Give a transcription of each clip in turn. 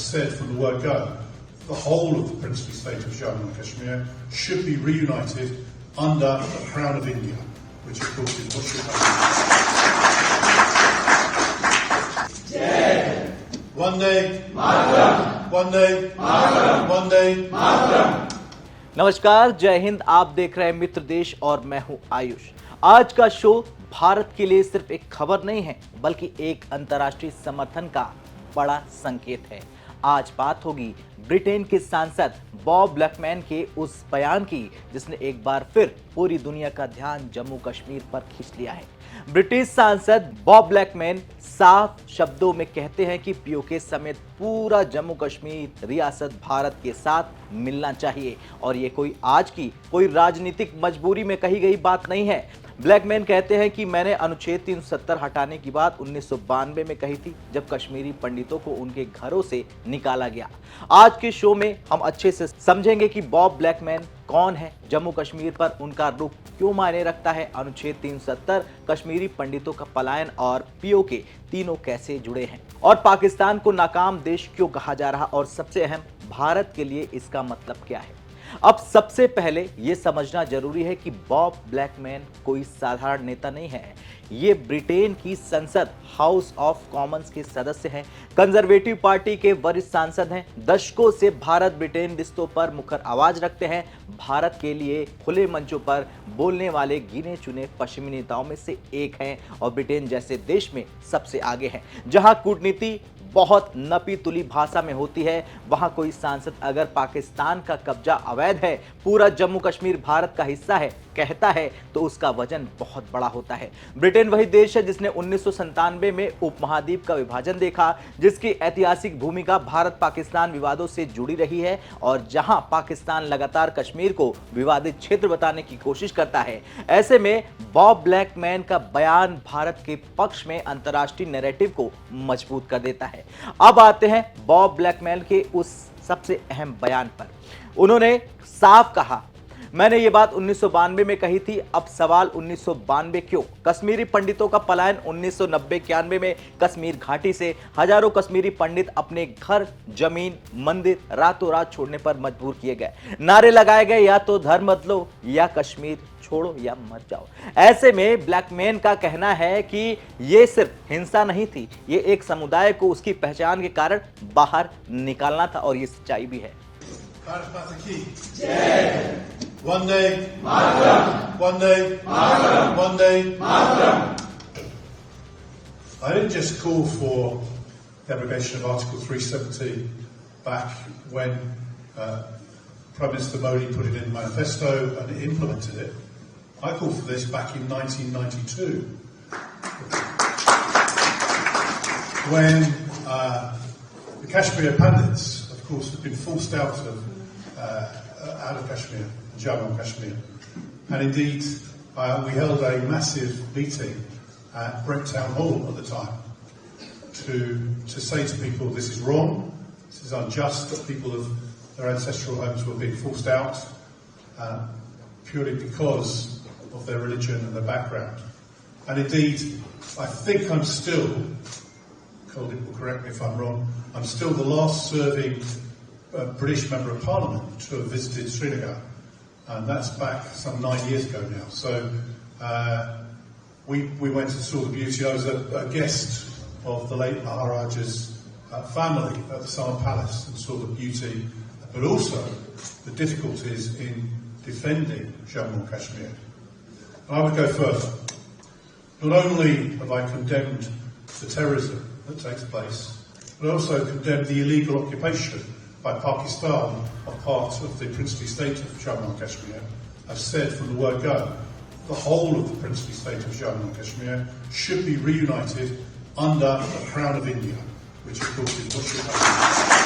have said from the word go, the whole of the princely state of Jammu and Kashmir should be reunited under the Crown of India, which of course is what should happen. Vande Mataram, Vande Mataram, Vande Mataram। नमस्कार, जय हिंद। आप देख रहे हैं मित्र देश और मैं हूं आयुष। आज का शो भारत के लिए सिर्फ एक खबर नहीं है, बल्कि एक अंतर्राष्ट्रीय समर्थन का बड़ा संकेत है। आज बात होगी ब्रिटेन के सांसद बॉब ब्लैकमैन के उस बयान की, जिसने एक बार फिर पूरी दुनिया का ध्यान जम्मू कश्मीर पर खींच लिया है। ब्रिटिश सांसद बॉब ब्लैकमैन साफ शब्दों में कहते हैं कि पीओके समेत पूरा जम्मू कश्मीर रियासत भारत के साथ मिलना चाहिए, और ये कोई राजनीतिक मजबूरी में कही गई बात नहीं है। ब्लैकमैन कहते हैं कि मैंने अनुच्छेद 370 हटाने की बात 1992 में कही थी, जब कश्मीरी पंडितों को उनके घरों से निकाला गया। आज के शो में हम अच्छे से समझेंगे कि बॉब ब्लैकमैन कौन है, जम्मू कश्मीर पर उनका रुख क्यों मायने रखता है, अनुच्छेद 370, कश्मीरी पंडितों का पलायन और पीओके तीनों कैसे जुड़े हैं, और पाकिस्तान को नाकाम देश क्यों कहा जा रहा, और सबसे अहम, भारत के लिए इसका मतलब क्या है। अब सबसे पहले यह समझना जरूरी है कि बॉब ब्लैकमैन कोई साधारण नेता नहीं है। ये ब्रिटेन की संसद हाउस ऑफ कॉमन्स के सदस्य हैं, कंजर्वेटिव पार्टी के वरिष्ठ सांसद हैं, दशकों से भारत ब्रिटेन रिश्तों पर मुखर आवाज रखते हैं, भारत के लिए खुले मंचों पर बोलने वाले गिने चुने पश्चिमी नेताओं में से एक हैं, और ब्रिटेन जैसे देश में सबसे आगे हैं, जहां कूटनीति बहुत नपी तुली भाषा में होती है। वहां कोई सांसद अगर पाकिस्तान का कब्जा अवैध है, पूरा जम्मू कश्मीर भारत का हिस्सा है कहता है, तो उसका वजन बहुत बड़ा होता है। ब्रिटेन वही देश है जिसने 1997 में उपमहाद्वीप का विभाजन देखा, जिसकी ऐतिहासिक भूमिका भारत पाकिस्तान विवादों से जुड़ी रही है, और जहां पाकिस्तान लगातार कश्मीर को विवादित क्षेत्र बताने की कोशिश करता है। ऐसे में बॉब ब्लैकमैन का बयान भारत के पक्ष में अंतर्राष्ट्रीय नैरेटिव को मजबूत कर देता है। अब आते हैं बॉब ब्लैकमैन के उस सबसे अहम बयान पर। उन्होंने साफ कहा, मैंने ये बात 1992 में कही थी, अब सवाल 1992 क्यों? कश्मीरी पंडितों का पलायन 1990-91 में कश्मीर घाटी से हजारों कश्मीरी पंडित अपने घर, जमीन, मंदिर रातों रात छोड़ने पर मजबूर किए गए। नारे लगाए गए, या तो धर्म बदलो या कश्मीर छोड़ो या मर जाओ। ऐसे में ब्लैकमैन का कहना है कि ये सिर्फ हिंसा नहीं थी, ये एक समुदाय को उसकी पहचान के कारण बाहर निकालना था, और ये सच्चाई भी है। Vande Mataram, Vande Mataram, Vande Mataram। I didn't just call for the abrogation of Article 370 back when Prime Minister Modi put it in the manifesto and implemented it. I called for this back in 1992 when the Kashmir Pandits, of course, had been forced out of Kashmir, Jammu and Kashmir. And indeed, we held a massive meeting at Brent Town Hall at the time to say to people, this is wrong, this is unjust, that people of their ancestral homes were being forced out purely because of their religion and their background. And indeed, I think I'm still, Colin will correct me if I'm wrong, I'm still the last serving British Member of Parliament to have visited Srinagar, and that's back some 9 years ago now. So we went and saw the beauty. I was a guest of the late Maharaja's family at the Summer Palace and saw the beauty, but also the difficulties in defending Jammu and Kashmir. And I would go further. Not only have I condemned the terrorism that takes place, but I also condemned the illegal occupation by Pakistan of part of the princely state of Jammu and Kashmir. I've said from the word go, the whole of the princely state of Jammu and Kashmir should be reunited under the Crown of India, which of course is what should happen.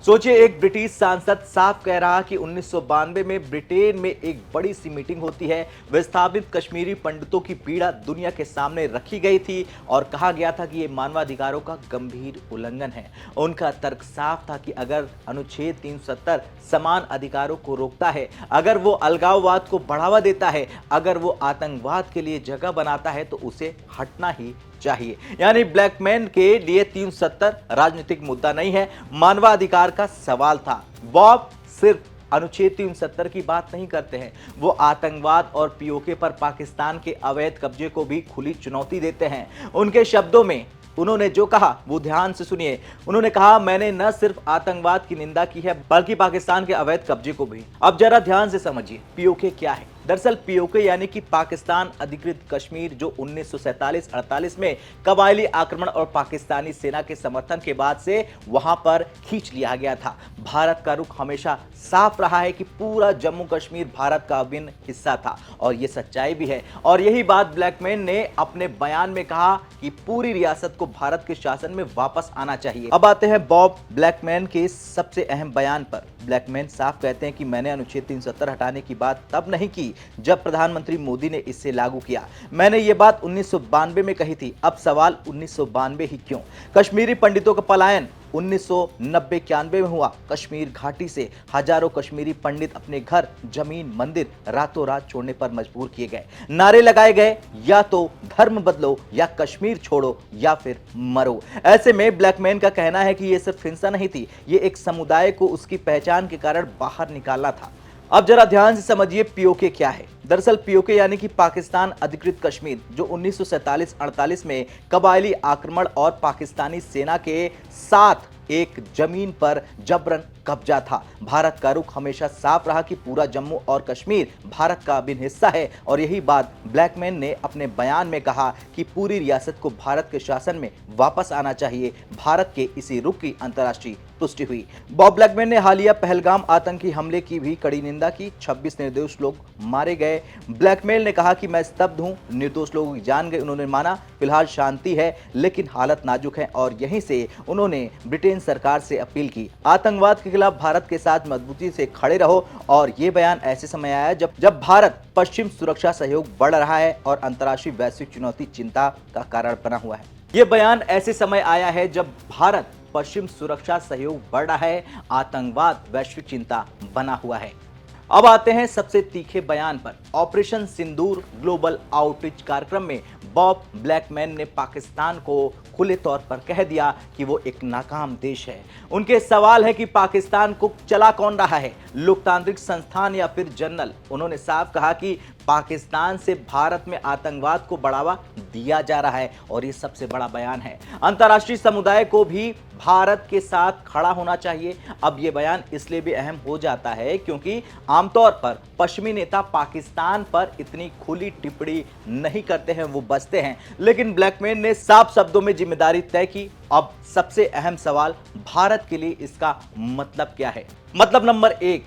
सोचिए, एक British सांसद साफ कह रहा कि 1992 में Britain में एक बड़ी सी मीटिंग होती है, विस्थापित कश्मीरी पंडितों की पीड़ा दुनिया के सामने रखी गई थी, और कहा गया था कि ये मानवाधिकारों का गंभीर उल्लंघन है। उनका तर्क साफ था कि अगर अनुच्छेद 370 समान अधिकारों को रोकता है, अगर वो अलगाववाद को बढ़ावा देता है, अगर वो आतंकवाद के लिए जगह बनाता है, तो उसे हटना ही चाहिए। यानी ब्लैकमैन के लिए 370 राजनीतिक मुद्दा नहीं है, मानवाधिकार का सवाल था। बॉब सिर्फ अनुच्छेद 370 की बात नहीं करते हैं, वो आतंकवाद और पीओके पर पाकिस्तान के अवैध कब्जे को भी खुली चुनौती देते हैं। उनके शब्दों में उन्होंने जो कहा वो ध्यान से सुनिए। उन्होंने कहा, मैंने न सिर्फ आतंकवाद की निंदा की है बल्कि पाकिस्तान के अवैध कब्जे को भी। अब जरा ध्यान से समझिए पीओके क्या है। दरअसल पीओके यानी कि पाकिस्तान अधिकृत कश्मीर, जो 1947-48 में कबायली आक्रमण और पाकिस्तानी सेना के समर्थन के बाद से वहां पर खींच लिया गया था। भारत का रुख हमेशा साफ रहा है कि पूरा जम्मू कश्मीर भारत का अभिन्न हिस्सा था और ये सच्चाई भी है। और यही बात ब्लैकमैन ने अपने बयान में कहा कि पूरी रियासत को भारत के शासन में वापस आना चाहिए। अब आते हैं बॉब ब्लैकमैन के सबसे अहम बयान पर। ब्लैकमैन साफ कहते हैं कि मैंने अनुच्छेद 370 हटाने की बात तब नहीं की जब प्रधानमंत्री मोदी ने इसे लागू किया। मैंने ये बात 1992 में कही थी। अब सवाल 1992 ही क्यों? कश्मीरी पंडितों का पलायन 1990-91 में हुआ। कश्मीर घाटी से हजारों कश्मीरी पंडित अपने घर, जमीन, मंदिर रातों रात छोड़ने पर मजबूर किए गए। नारे लगाए गए, या तो धर्म बदलो या कश्मीर छोड़ो या फिर मरो। ऐसे में ब्लैकमैन का कहना है कि यह सिर्फ हिंसा नहीं थी, ये एक समुदाय को उसकी पहचान के कारण बाहर निकाला था। अब जरा ध्यान से समझिए पीओके क्या है। दरअसल पीओके यानी कि पाकिस्तान अधिकृत कश्मीर, जो 1947-48 में कबायली आक्रमण और पाकिस्तानी सेना के साथ एक जमीन पर जबरन कब्जा था। भारत का रुख हमेशा साफ रहा कि पूरा जम्मू और कश्मीर भारत का अभिन्न हिस्सा है और यही बात ब्लैकमैन ने अपने बयान में कहा कि पूरी रियासत को भारत के शासन में वापस आना चाहिए। भारत के इसी रुख की अंतर्राष्ट्रीय पुष्टि हुई। बॉब ब्लैकमैन ने हालिया पहलगाम आतंकी हमले की भी कड़ी निंदा की। 26 निर्दोष लोग मारे गए। ब्लैकमैन ने कहा कि मैं स्तब्ध हूं, निर्दोष लोगों की जान गए। उन्होंने माना फिलहाल शांति है लेकिन हालत नाजुक है और यहीं से उन्होंने ब्रिटेन सरकार से अपील की, आतंकवाद के खिलाफ भारत के साथ मजबूती से खड़े रहो। और ये बयान ऐसे समय आया जब भारत पश्चिम सुरक्षा सहयोग बढ़ रहा है और अंतर्राष्ट्रीय वैश्विक चुनौती चिंता का कारण बना हुआ है। ये बयान ऐसे समय आया है जब भारत पश्चिम सुरक्षा सहयोग बढ़ रहा है, आतंकवाद वैश्विक चिंता बना हुआ है। अब आते हैं सबसे तीखे बयान पर। ऑपरेशन सिंदूर ग्लोबल आउटरीच कार्यक्रम में बॉब ब्लैकमैन ने पाकिस्तान को खुले तौर पर कह दिया कि वो एक नाकाम देश है। उनके सवाल है कि पाकिस्तान को चला कौन रहा है, लोकतांत्रिक संस्थान या फिर जनरल? उन्होंने साफ कहा कि पाकिस्तान से भारत में आतंकवाद को बढ़ावा दिया जा रहा है और ये सबसे बड़ा बयान है। अंतर्राष्ट्रीय समुदाय को भी भारत के साथ खड़ा होना चाहिए। अब ये बयान इसलिए भी अहम हो जाता है क्योंकि आमतौर पर पश्चिमी नेता पाकिस्तान पर इतनी खुली टिप्पणी नहीं करते हैं, वो बचते हैं। लेकिन ब्लैकमैन ने साफ शब्दों में जिम्मेदारी तय की। अब सबसे अहम सवाल, भारत के लिए इसका मतलब क्या है? मतलब नंबर 1,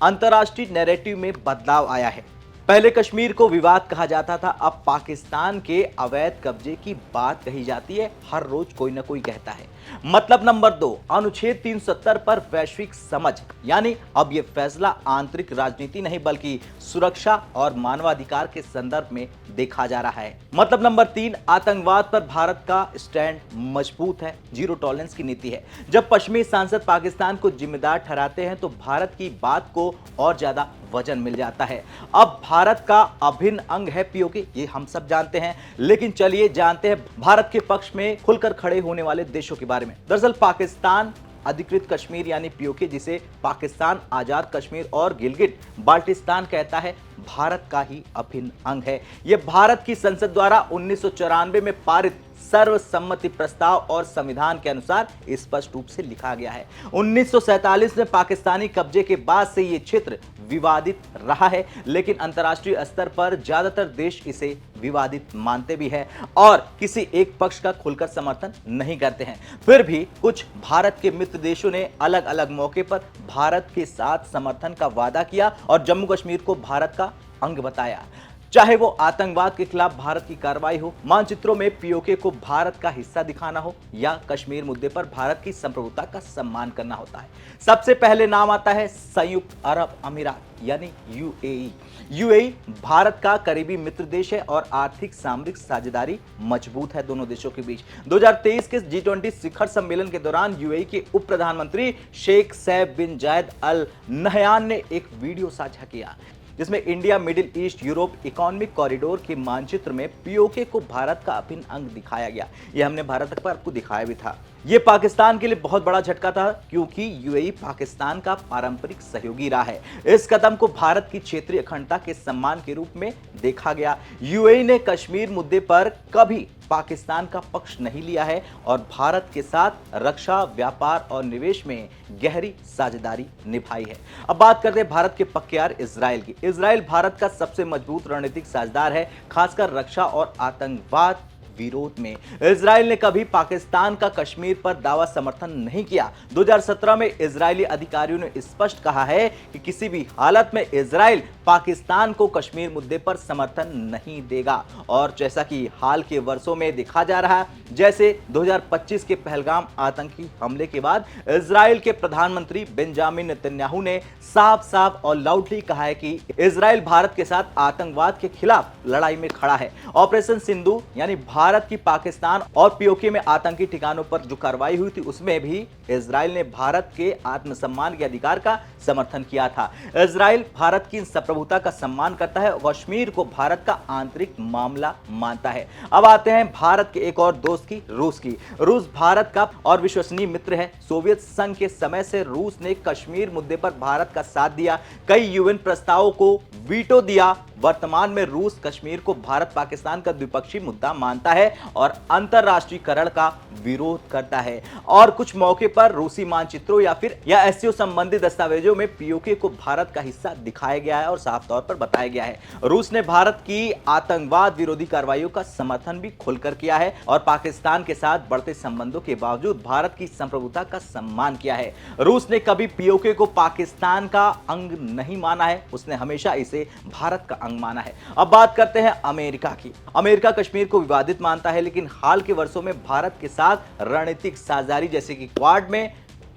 अंतर्राष्ट्रीय नैरेटिव में बदलाव आया है। पहले कश्मीर को विवाद कहा जाता था, अब पाकिस्तान के अवैध कब्जे की बात कही जाती है। हर रोज कोई ना कोई कहता है। मतलब नंबर 2, अनुच्छेद 370 पर वैश्विक समझ, यानी अब यह फैसला आंतरिक राजनीति नहीं बल्कि सुरक्षा और मानवाधिकार के संदर्भ में देखा जा रहा है। मतलब नंबर 3, आतंकवाद पर भारत का स्टैंड मजबूत है, जीरो टॉलरेंस की नीति है। जब पश्चिमी सांसद पाकिस्तान को जिम्मेदार ठहराते हैं तो भारत की बात को और ज्यादा वजन मिल जाता है। अब भारत का अभिन्न अंग है पीओके, ये हम सब जानते हैं। लेकिन चलिए जानते हैं भारत के पक्ष में खुलकर खड़े होने वाले देशों के बारे में। दरअसल पाकिस्तान अधिकृत कश्मीर यानी पीओके, जिसे पाकिस्तान आजाद कश्मीर और गिलगिट बाल्टिस्तान कहता है, भारत का ही अभिन्न अंग है। यह भारत की संसद द्वारा 1994 में पारित सर्वसम्मति प्रस्ताव और संविधान के अनुसार स्पष्ट रूप से लिखा गया है। 1947 में पाकिस्तानी कब्जे के बाद से यह क्षेत्र विवादित रहा है, लेकिन अंतर्राष्ट्रीय स्तर पर ज्यादातर देश इसे विवादित मानते भी हैं और किसी एक पक्ष का खुलकर समर्थन नहीं करते हैं। फिर भी कुछ भारत के मित्र देशों ने अलग अलग मौके पर भारत के साथ समर्थन का वादा किया और जम्मू कश्मीर को भारत का अंग बताया। चाहे वो आतंकवाद के खिलाफ भारत की कार्रवाई हो, मानचित्रों में पीओके को भारत का हिस्सा दिखाना हो या कश्मीर मुद्दे पर भारत की संप्रभुता का सम्मान करना होता है। सबसे पहले नाम आता है संयुक्त अरब अमीरात यानी यूएई। यूएई भारत का करीबी मित्र देश है और आर्थिक सामरिक साझेदारी मजबूत है दोनों देशों के बीच। 2023 के G20 शिखर सम्मेलन के दौरान यूएई के उप प्रधानमंत्री शेख सैफ बिन जायद अल नहयान ने एक वीडियो साझा किया। जिसमें India middle east Europe economic corridor के मानचित्र में पीओके को भारत का अभिन्न अंग दिखाया गया। यह हमने भारत पर आपको दिखाया भी था। यह पाकिस्तान के लिए बहुत बड़ा झटका था, क्योंकि यूएई पाकिस्तान का पारंपरिक सहयोगी रहा है। इस कदम को भारत की क्षेत्रीय अखंडता के सम्मान के रूप में देखा गया। यूएई ने कश्मीर मुद्दे पर कभी पाकिस्तान का पक्ष नहीं लिया है और भारत के साथ रक्षा, व्यापार और निवेश में गहरी साझेदारी निभाई है। अब बात करते हैं भारत के पक्के यार इजराइल की। इजराइल भारत का सबसे मजबूत रणनीतिक साझेदार है, खासकर रक्षा और आतंकवाद विरोध में। इजराइल ने कभी पाकिस्तान का कश्मीर पर दावा समर्थन नहीं किया। 2017 में इजरायली अधिकारियों ने स्पष्ट कहा है कि किसी भी हालत में इजराइल पाकिस्तान को कश्मीर मुद्दे पर समर्थन नहीं देगा। और जैसा कि हाल के वर्षों में देखा जा रहा है, जैसे 2025 के पहलगाम आतंकी हमले के बाद इजराइल के प्रधानमंत्री बेंजामिन नेतन्याहू ने साफ साफ और लाउडली कहा है कि इजराइल भारत के साथ आतंकवाद के खिलाफ लड़ाई में खड़ा है। ऑपरेशन सिंधु यानी भारत की पाकिस्तान और पीओके में आतंकी ठिकानों पर जो कार्रवाई हुई थी, उसमें भी इजराइल ने भारत के आत्मसम्मान के अधिकार का समर्थन किया था। इजराइल भारत की संप्रभुता का सम्मान करता है और कश्मीर को भारत का आंतरिक मामला मानता है। अब आते हैं भारत के एक और दोस्त की, रूस की। रूस भारत का और विश्वसनीय मित्र है। सोवियत संघ के समय से रूस ने कश्मीर मुद्दे पर भारत का साथ दिया, कई यूएन प्रस्तावों को वीटो दिया। वर्तमान में रूस कश्मीर को भारत पाकिस्तान का द्विपक्षीय मुद्दा मानता है और अंतरराष्ट्रीयकरण का विरोध करता है। और कुछ मौके पर रूसी मानचित्रों या एससीओ संबंधी दस्तावेजों में पीओके को भारत का हिस्सा दिखाया गया है और साफ तौर पर बताया गया है। रूस ने भारत की आतंकवाद विरोधी कार्रवाइयों का समर्थन भी खुलकर किया है और पाकिस्तान के साथ बढ़ते संबंधों के बावजूद भारत की संप्रभुता का सम्मान किया है। रूस ने कभी पीओके को पाकिस्तान का अंग नहीं माना है, उसने हमेशा इसे भारत का माना है। अब बात करते हैं अमेरिका की। अमेरिका कश्मीर को विवादित मानता है, लेकिन हाल के वर्षों में भारत के साथ रणनीतिक साझेदारी जैसे कि क्वाड में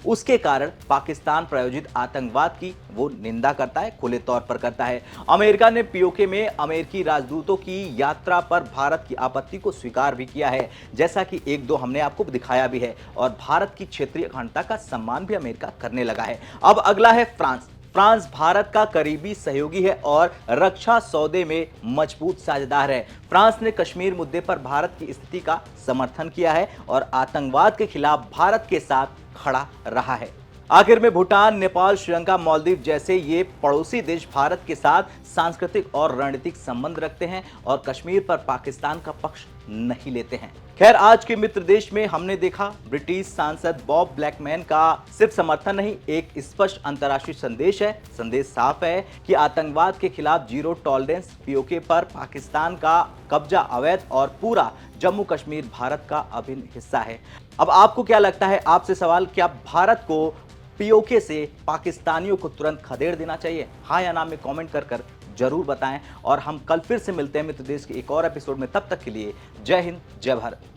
उसके कारण पाकिस्तान प्रायोजित आतंकवाद की वो निंदा करता है, खुले तौर पर करता है। अमेरिका ने पीओके में अमेरिकी राजदूतों की यात्रा पर भारत की आपत्ति को स्वीकार भी किया है, जैसा कि एक दो हमने आपको दिखाया भी है। और भारत की क्षेत्रीय अखंडता का सम्मान भी अमेरिका करने लगा है। अब अगला है फ्रांस। फ्रांस भारत का करीबी सहयोगी है और रक्षा सौदे में मजबूत साझेदार है। फ्रांस ने कश्मीर मुद्दे पर भारत की स्थिति का समर्थन किया है और आतंकवाद के खिलाफ भारत के साथ खड़ा रहा है। आखिर में भूटान, नेपाल, श्रीलंका, मालदीव जैसे ये पड़ोसी देश भारत के साथ सांस्कृतिक और रणनीतिक संबंध रखते हैं और कश्मीर पर पाकिस्तान का पक्ष नहीं लेते हैं। खैर, आज के मित्र देश में हमने देखा ब्रिटिश सांसद बॉब ब्लैकमैन का सिर्फ समर्थन नहीं, एक स्पष्ट अंतर्राष्ट्रीय संदेश है। संदेश साफ है कि आतंकवाद के खिलाफ जीरो टॉलरेंस, पीओके पर पाकिस्तान का कब्जा अवैध और पूरा जम्मू कश्मीर भारत का अभिन्न हिस्सा है। अब आपको क्या लगता है? आपसे सवाल, क्या भारत को पीओके से पाकिस्तानियों को तुरंत खदेड़ देना चाहिए? हाँ या ना में कमेंट कर जरूर बताएं और हम कल फिर से मिलते हैं मित्र देश के एक और एपिसोड में। तब तक के लिए जय हिंद, जय भारत।